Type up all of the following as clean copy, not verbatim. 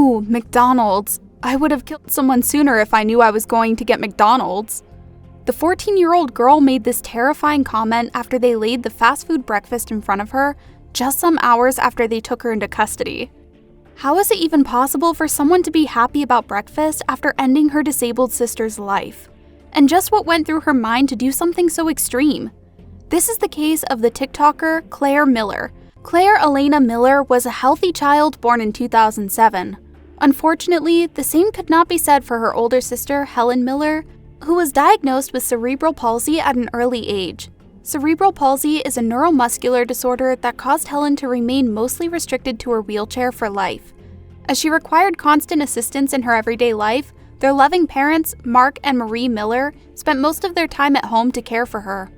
Ooh, McDonald's. I would have killed someone sooner if I knew I was going to get McDonald's. The 14-year-old girl made this terrifying comment after they laid the fast food breakfast in front of her just some hours after they took her into custody. How is it even possible for someone to be happy about breakfast after ending her disabled sister's life? And just what went through her mind to do something so extreme? This is the case of the TikToker Claire Miller. Claire Elena Miller was a healthy child born in 2007. Unfortunately, the same could not be said for her older sister, Helen Miller, who was diagnosed with cerebral palsy at an early age. Cerebral palsy is a neuromuscular disorder that caused Helen to remain mostly restricted to her wheelchair for life. As she required constant assistance in her everyday life, their loving parents, Mark and Marie Miller, spent most of their time at home to care for her.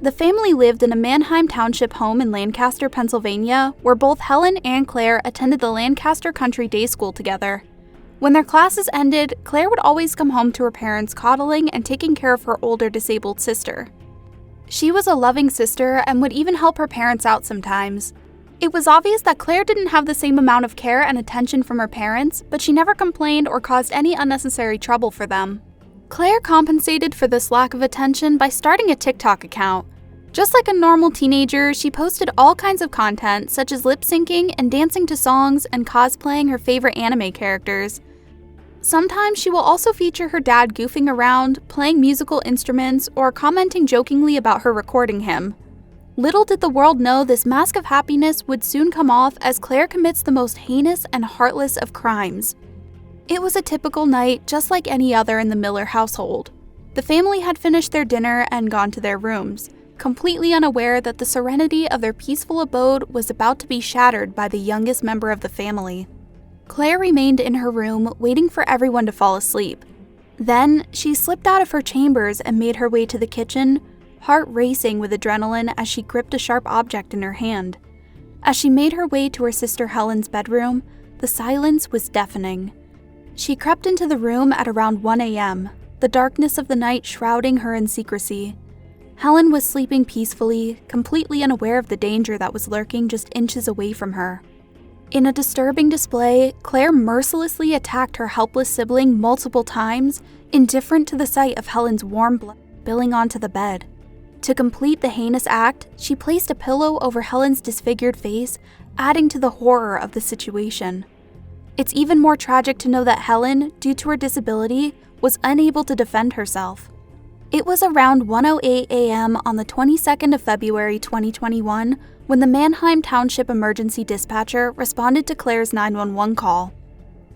The family lived in a Manheim Township home in Lancaster, Pennsylvania, where both Helen and Claire attended the Lancaster Country Day School together. When their classes ended, Claire would always come home to her parents coddling and taking care of her older disabled sister. She was a loving sister and would even help her parents out sometimes. It was obvious that Claire didn't have the same amount of care and attention from her parents, but she never complained or caused any unnecessary trouble for them. Claire compensated for this lack of attention by starting a TikTok account. Just like a normal teenager, she posted all kinds of content, such as lip-syncing and dancing to songs and cosplaying her favorite anime characters. Sometimes she will also feature her dad goofing around, playing musical instruments, or commenting jokingly about her recording him. Little did the world know this mask of happiness would soon come off as Claire commits the most heinous and heartless of crimes. It was a typical night, just like any other in the Miller household. The family had finished their dinner and gone to their rooms, completely unaware that the serenity of their peaceful abode was about to be shattered by the youngest member of the family. Claire remained in her room, waiting for everyone to fall asleep. Then, she slipped out of her chambers and made her way to the kitchen, heart racing with adrenaline as she gripped a sharp object in her hand. As she made her way to her sister Helen's bedroom, the silence was deafening. She crept into the room at around 1 a.m., the darkness of the night shrouding her in secrecy. Helen was sleeping peacefully, completely unaware of the danger that was lurking just inches away from her. In a disturbing display, Claire mercilessly attacked her helpless sibling multiple times, indifferent to the sight of Helen's warm blood spilling onto the bed. To complete the heinous act, she placed a pillow over Helen's disfigured face, adding to the horror of the situation. It's even more tragic to know that Helen, due to her disability, was unable to defend herself. It was around 1:08 a.m. on the 22nd of February 2021 when the Manheim Township emergency dispatcher responded to Claire's 911 call.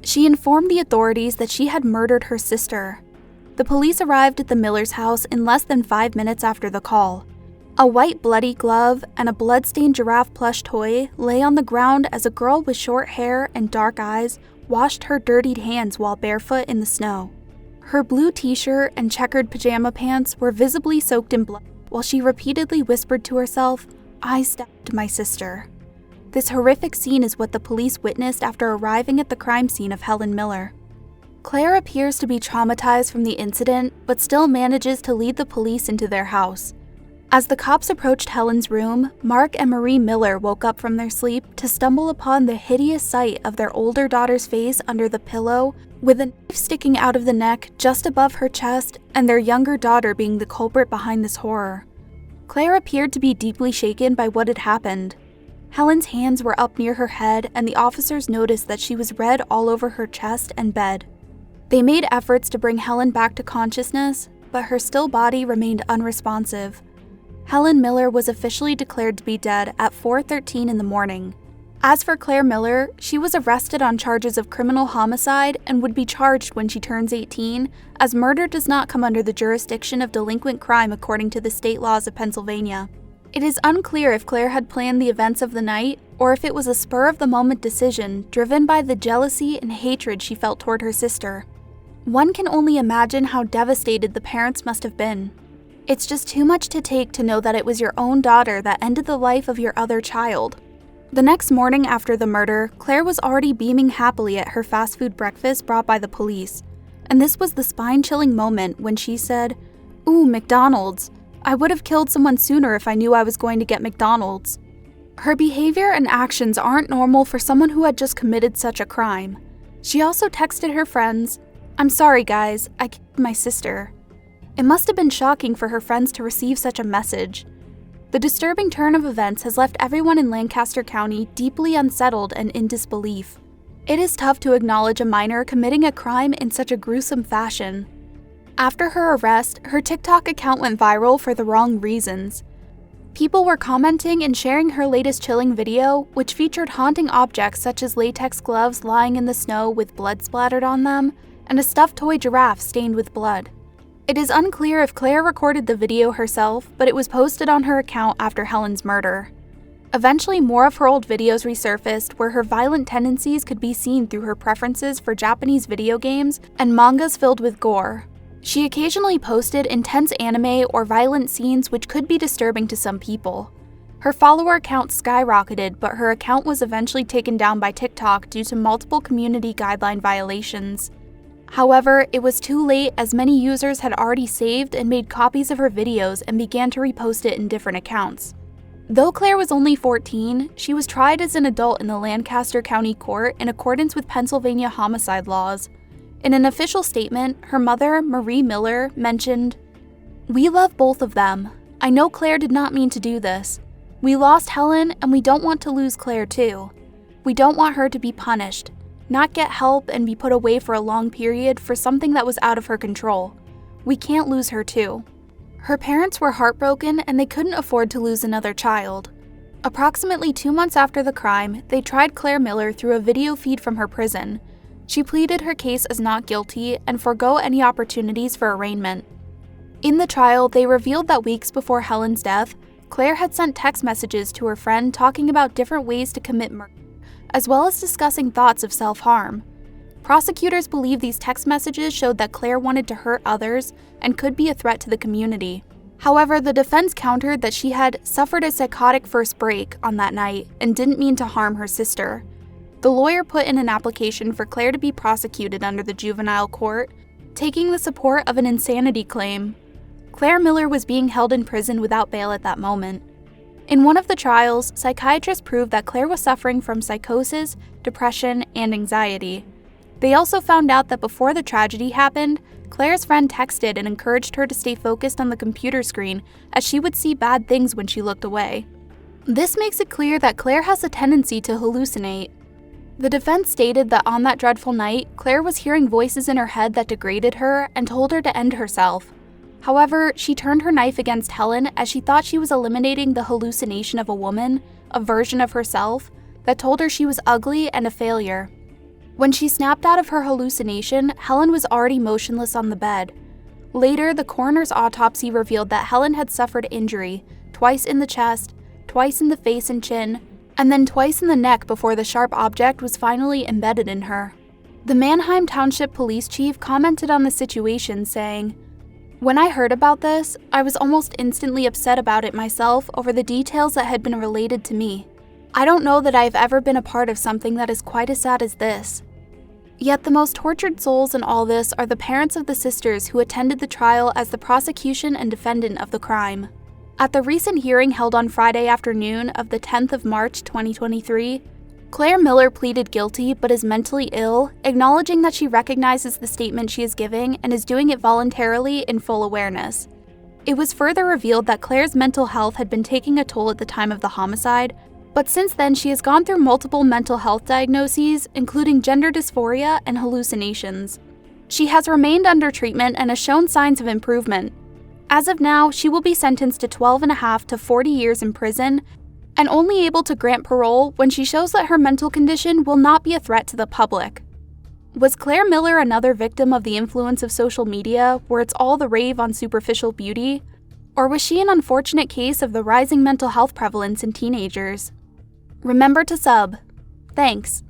She informed the authorities that she had murdered her sister. The police arrived at the Millers' house in less than 5 minutes after the call. A white bloody glove and a blood-stained giraffe plush toy lay on the ground as a girl with short hair and dark eyes washed her dirtied hands while barefoot in the snow. Her blue t-shirt and checkered pajama pants were visibly soaked in blood while she repeatedly whispered to herself, "I stabbed my sister." This horrific scene is what the police witnessed after arriving at the crime scene of Helen Miller. Claire appears to be traumatized from the incident, but still manages to lead the police into their house. As the cops approached Helen's room, Mark and Marie Miller woke up from their sleep to stumble upon the hideous sight of their older daughter's face under the pillow, with a knife sticking out of the neck just above her chest, and their younger daughter being the culprit behind this horror. Claire appeared to be deeply shaken by what had happened. Helen's hands were up near her head, and the officers noticed that she was red all over her chest and bed. They made efforts to bring Helen back to consciousness, but her still body remained unresponsive. Helen Miller was officially declared to be dead at 4:13 in the morning. As for Claire Miller, she was arrested on charges of criminal homicide and would be charged when she turns 18, as murder does not come under the jurisdiction of delinquent crime according to the state laws of Pennsylvania. It is unclear if Claire had planned the events of the night, or if it was a spur-of-the-moment decision driven by the jealousy and hatred she felt toward her sister. One can only imagine how devastated the parents must have been. It's just too much to take to know that it was your own daughter that ended the life of your other child. The next morning after the murder, Claire was already beaming happily at her fast food breakfast brought by the police. And this was the spine-chilling moment when she said, "Ooh, McDonald's. I would have killed someone sooner if I knew I was going to get McDonald's." Her behavior and actions aren't normal for someone who had just committed such a crime. She also texted her friends, "I'm sorry guys, I killed my sister." It must have been shocking for her friends to receive such a message. The disturbing turn of events has left everyone in Lancaster County deeply unsettled and in disbelief. It is tough to acknowledge a minor committing a crime in such a gruesome fashion. After her arrest, her TikTok account went viral for the wrong reasons. People were commenting and sharing her latest chilling video, which featured haunting objects such as latex gloves lying in the snow with blood splattered on them, and a stuffed toy giraffe stained with blood. It is unclear if Claire recorded the video herself, but it was posted on her account after Helen's murder. Eventually, more of her old videos resurfaced where her violent tendencies could be seen through her preferences for Japanese video games and mangas filled with gore. She occasionally posted intense anime or violent scenes which could be disturbing to some people. Her follower count skyrocketed, but her account was eventually taken down by TikTok due to multiple community guideline violations. However, it was too late as many users had already saved and made copies of her videos and began to repost it in different accounts. Though Claire was only 14, she was tried as an adult in the Lancaster County Court in accordance with Pennsylvania homicide laws. In an official statement, her mother, Marie Miller, mentioned, "We love both of them. I know Claire did not mean to do this. We lost Helen and we don't want to lose Claire too. We don't want her to be punished, not get help and be put away for a long period for something that was out of her control. We can't lose her too." Her parents were heartbroken and they couldn't afford to lose another child. Approximately 2 months after the crime, they tried Claire Miller through a video feed from her prison. She pleaded her case as not guilty and forego any opportunities for arraignment. In the trial, they revealed that weeks before Helen's death, Claire had sent text messages to her friend talking about different ways to commit murder, as well as discussing thoughts of self-harm. Prosecutors believe these text messages showed that Claire wanted to hurt others and could be a threat to the community. However, the defense countered that she had suffered a psychotic first break on that night and didn't mean to harm her sister. The lawyer put in an application for Claire to be prosecuted under the juvenile court, taking the support of an insanity claim. Claire Miller was being held in prison without bail at that moment. In one of the trials, psychiatrists proved that Claire was suffering from psychosis, depression, and anxiety. They also found out that before the tragedy happened, Claire's friend texted and encouraged her to stay focused on the computer screen as she would see bad things when she looked away. This makes it clear that Claire has a tendency to hallucinate. The defense stated that on that dreadful night, Claire was hearing voices in her head that degraded her and told her to end herself. However, she turned her knife against Helen as she thought she was eliminating the hallucination of a woman, a version of herself, that told her she was ugly and a failure. When she snapped out of her hallucination, Helen was already motionless on the bed. Later, the coroner's autopsy revealed that Helen had suffered injury, twice in the chest, twice in the face and chin, and then twice in the neck before the sharp object was finally embedded in her. The Manheim Township Police Chief commented on the situation, saying, "When I heard about this, I was almost instantly upset about it myself over the details that had been related to me. I don't know that I've ever been a part of something that is quite as sad as this." Yet the most tortured souls in all this are the parents of the sisters who attended the trial as the prosecution and defendant of the crime. At the recent hearing held on Friday afternoon of the 10th of March 2023, Claire Miller pleaded guilty but is mentally ill, acknowledging that she recognizes the statement she is giving and is doing it voluntarily in full awareness. It was further revealed that Claire's mental health had been taking a toll at the time of the homicide, but since then she has gone through multiple mental health diagnoses, including gender dysphoria and hallucinations. She has remained under treatment and has shown signs of improvement. As of now, she will be sentenced to 12.5 to 40 years in prison and only able to grant parole when she shows that her mental condition will not be a threat to the public. Was Claire Miller another victim of the influence of social media, where it's all the rave on superficial beauty? Or was she an unfortunate case of the rising mental health prevalence in teenagers? Remember to sub. Thanks.